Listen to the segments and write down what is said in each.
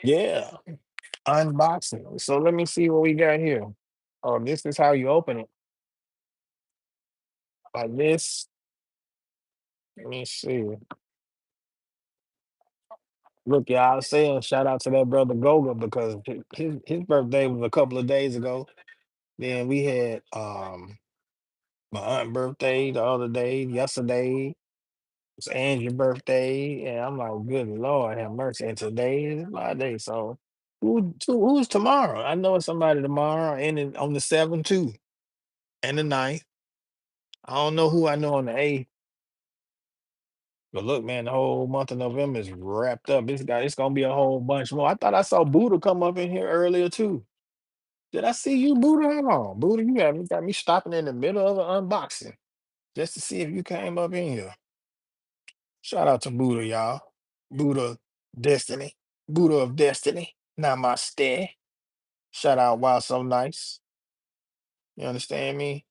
Yeah, unboxing. So let me see what we got here. Oh, this is how you open it. Like this. Let me see. Look, y'all, I was saying shout out to that brother Goga because his birthday was a couple of days ago. Then we had my aunt birthday the other day, yesterday. It's Angie's birthday, and I'm like, good Lord, have mercy. And today is my day. So who's tomorrow? I know it's somebody tomorrow, and then on the 7th too, and the 9th. I don't know who I know on the 8th. But look, man, the whole month of November is wrapped up. It's gonna be a whole bunch more. I thought I saw Buddha come up in here earlier too. Did I see you, Buddha? Hold on, Buddha, got me stopping in the middle of an unboxing just to see if you came up in here. Shout out to Buddha, y'all. Buddha Destiny. Buddha of Destiny. Namaste. Shout out Wow So Nice. You understand me?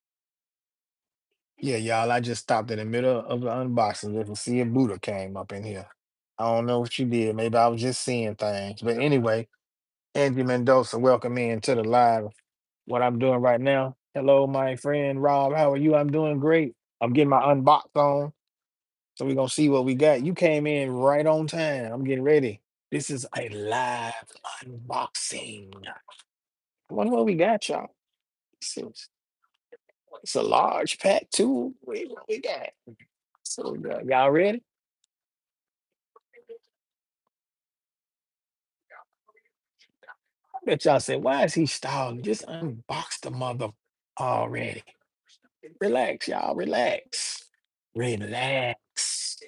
Yeah, y'all. I just stopped in the middle of the unboxing just to see if Buddha came up in here. I don't know what you did. Maybe I was just seeing things. But anyway, Angie Mendoza, welcome in to the live. What I'm doing right now. Hello, my friend Rob. How are you? I'm doing great. I'm getting my unbox on. So we're gonna see what we got. You came in right on time. I'm getting ready. This is a live unboxing. I wonder what we got, y'all. It's a large pack too. Wait, what we got? So y'all ready? I bet y'all say, why is he stalling? Just unbox the mother already. Relax, y'all. Relax. Relax.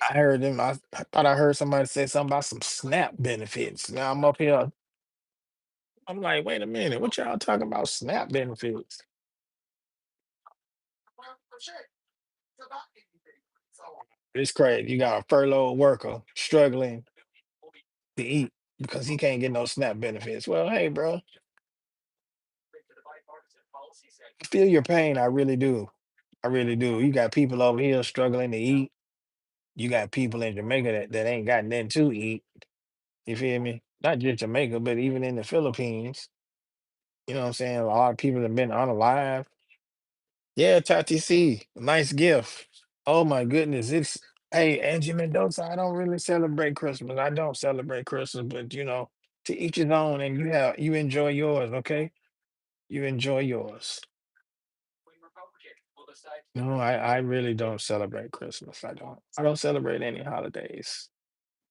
I heard him. I thought I heard somebody say something about some SNAP benefits. Now I'm up here. I'm like, wait a minute. What y'all talking about SNAP benefits? It's crazy. You got a furloughed worker struggling to eat because he can't get no SNAP benefits. Well, hey, bro, I feel your pain. I really do. I really do. You got people over here struggling to eat. You got people in Jamaica that ain't got nothing to eat. You feel me? Not just Jamaica, but even in the Philippines. You know what I'm saying? A lot of people have been unalive. Yeah, Tati C, nice gift. Oh my goodness. Hey, Angie Mendoza, I don't really celebrate Christmas. I don't celebrate Christmas, but to each his own, and you enjoy yours, okay? You enjoy yours. No, I really don't celebrate Christmas. I don't. I don't celebrate any holidays.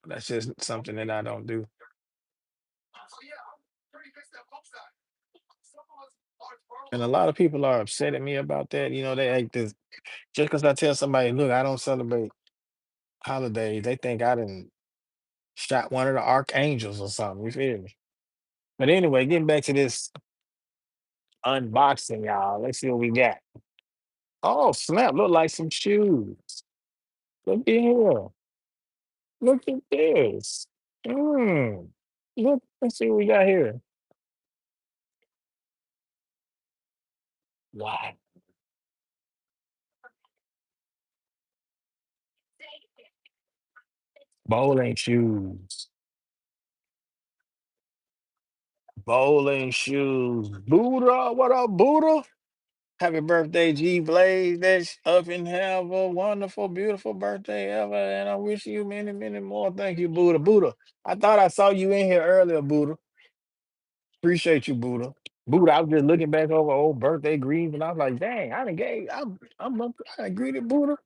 That's just something that I don't do. And a lot of people are upset at me about that. They like this just because I tell somebody, look, I don't celebrate holidays, they think I done shot one of the archangels or something. You feel me? But anyway, getting back to this unboxing, y'all. Let's see what we got. Oh, snap. Look like some shoes. Look at here. Look at this. Mm. Let's see what we got here. Wow. Bowling shoes. Bowling shoes. Buddha. What up, Buddha? Happy birthday, G Blaze. That's up and have a wonderful, beautiful birthday ever. And I wish you many, many more. Thank you, Buddha. Buddha. I thought I saw you in here earlier, Buddha. Appreciate you, Buddha. Buddha, I was just looking back over old birthday greetings and I was like, dang, I done gave I'm up, I done greeted Buddha.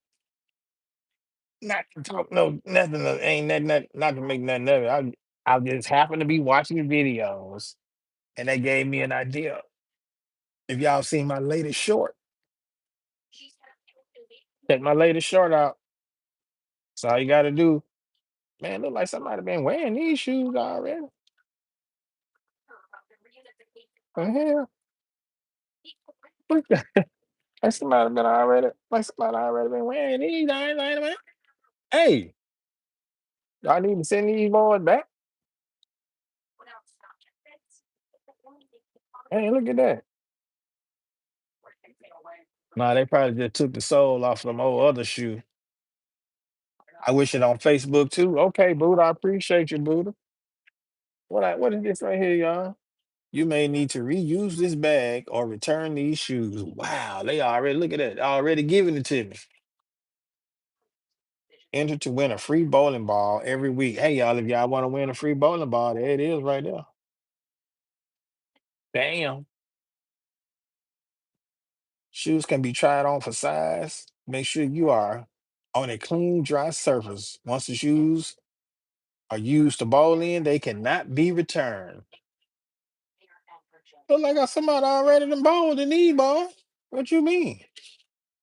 Not to talk no nothing ain't nothing not to make nothing of it. I just happened to be watching videos and they gave me an idea. If y'all seen my latest short, check my latest short out. That's all you gotta do. Man, look like somebody been wearing these shoes already. The hell? Look, like somebody been already, like somebody already been wearing these. Man. Hey, y'all need to send these boys back. Hey, look at that. Nah, they probably just took the sole off of them old other shoe. I wish it on Facebook too. Okay, Buddha, I appreciate you, Buddha. What is this right here, y'all? You may need to reuse this bag or return these shoes. Wow, they already look at that, already giving it to me. Enter to win a free bowling ball every week. Hey, y'all, if y'all want to win a free bowling ball, there it is right there. Damn. Shoes can be tried on for size. Make sure you are on a clean, dry surface. Once the shoes are used to bowl in, they cannot be returned. Look like I somebody already done bowled in these, boy. What you mean?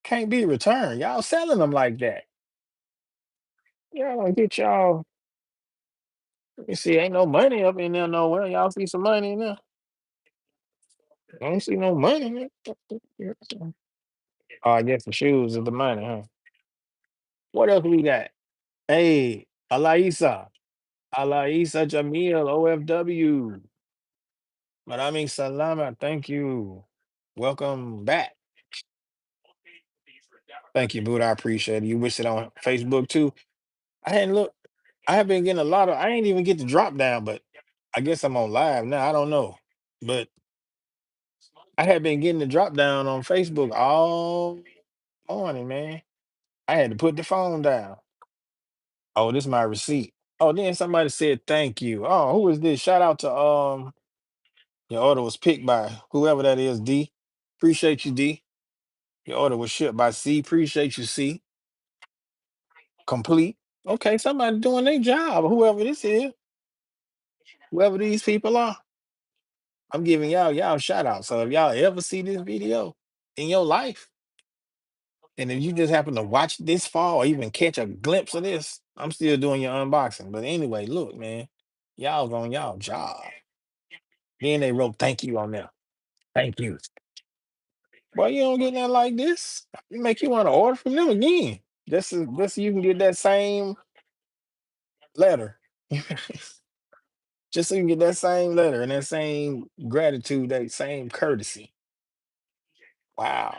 Can't be returned. Y'all selling them like that. Y'all don't get y'all. Let me see. Ain't no money up in there nowhere. Y'all see some money in there? I don't see no money in there. Oh, I guess the shoes is the money, huh? What else we got? Hey, Alaisa. Alaisa Jamil, OFW. Maraming salamat. Thank you. Welcome back. Thank you, Buddha. I appreciate it. You wish it on Facebook too. I hadn't looked. I have been getting a lot of. I ain't even get the drop down, but I guess I'm on live now. I don't know, but I had been getting the drop down on Facebook all morning, man. I had to put the phone down. Oh, this is my receipt. Oh, then somebody said thank you. Oh, who is this? Shout out to your order was picked by whoever that is, D. Appreciate you, D. Your order was shipped by C. Appreciate you, C. Complete. Okay, somebody doing their job, whoever this is, whoever these people are. I'm giving y'all shout out. So if y'all ever see this video in your life, and if you just happen to watch this far or even catch a glimpse of this, I'm still doing your unboxing. But anyway, look, man, y'all on y'all job. Then they wrote thank you on there. Thank you. Boy, you don't get nothing like this. It make you want to order from them again. Just so you can get that same letter. Just so you can get that same letter and that same gratitude, that same courtesy. Wow.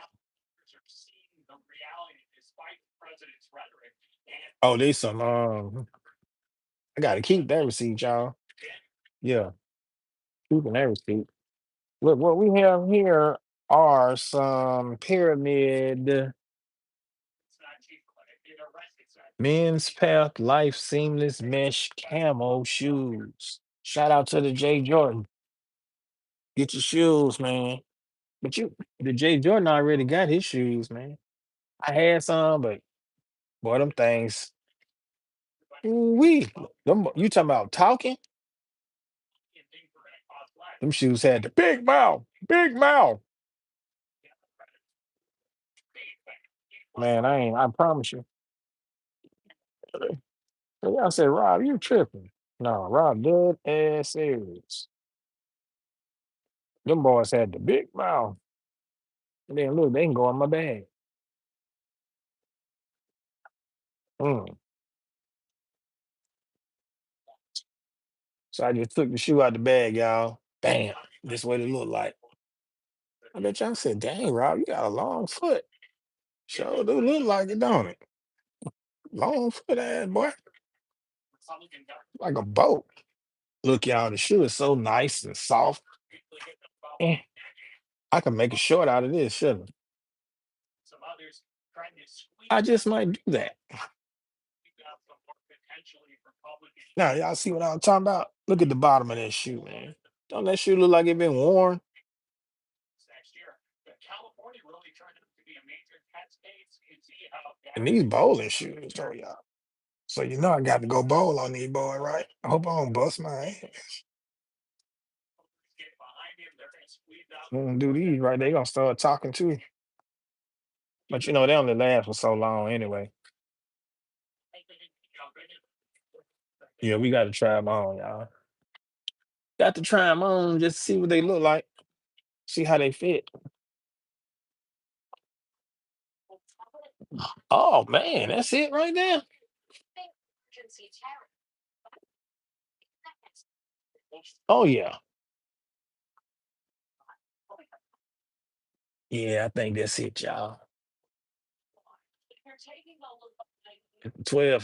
Oh, there's some I gotta keep that receipt, y'all. Yeah, keeping that receipt. Look, what we have here are some pyramid men's path life seamless mesh camo shoes. Shout out to the Jay Jordan. Get your shoes, man. But the Jay Jordan already got his shoes, man. I had some, but boy, them things. We them you talking about talking? Them shoes had the big mouth, big mouth. Man, I ain't. I promise you. So y'all said, Rob, you tripping? No, Rob, dead ass serious. Them boys had the big mouth. And then look, they can go in my bag. Mm. So I just took the shoe out the bag, y'all. Bam. This what it looked like. I bet y'all said, dang, Rob, you got a long foot. Sure do look like it, don't it? Long foot ass boy. Like a boat. Look, y'all, the shoe is so nice and soft. Eh, I can make a short out of this, shouldn't I? I just might do that. Now, y'all see what I'm talking about? Look at the bottom of that shoe, man. Don't that shoe look like it been worn? And these bowling shoes, oh y'all. So you know I got to go bowl on these boy, right? I hope I don't bust my ass. I'm gonna do these right. They gonna start talking too. But you know, they only last for so long anyway. Yeah, we gotta try them on, y'all. Got to try them on just to see what they look like, see how they fit. Oh man, that's it right there. Oh yeah. Yeah, I think that's it, y'all. 12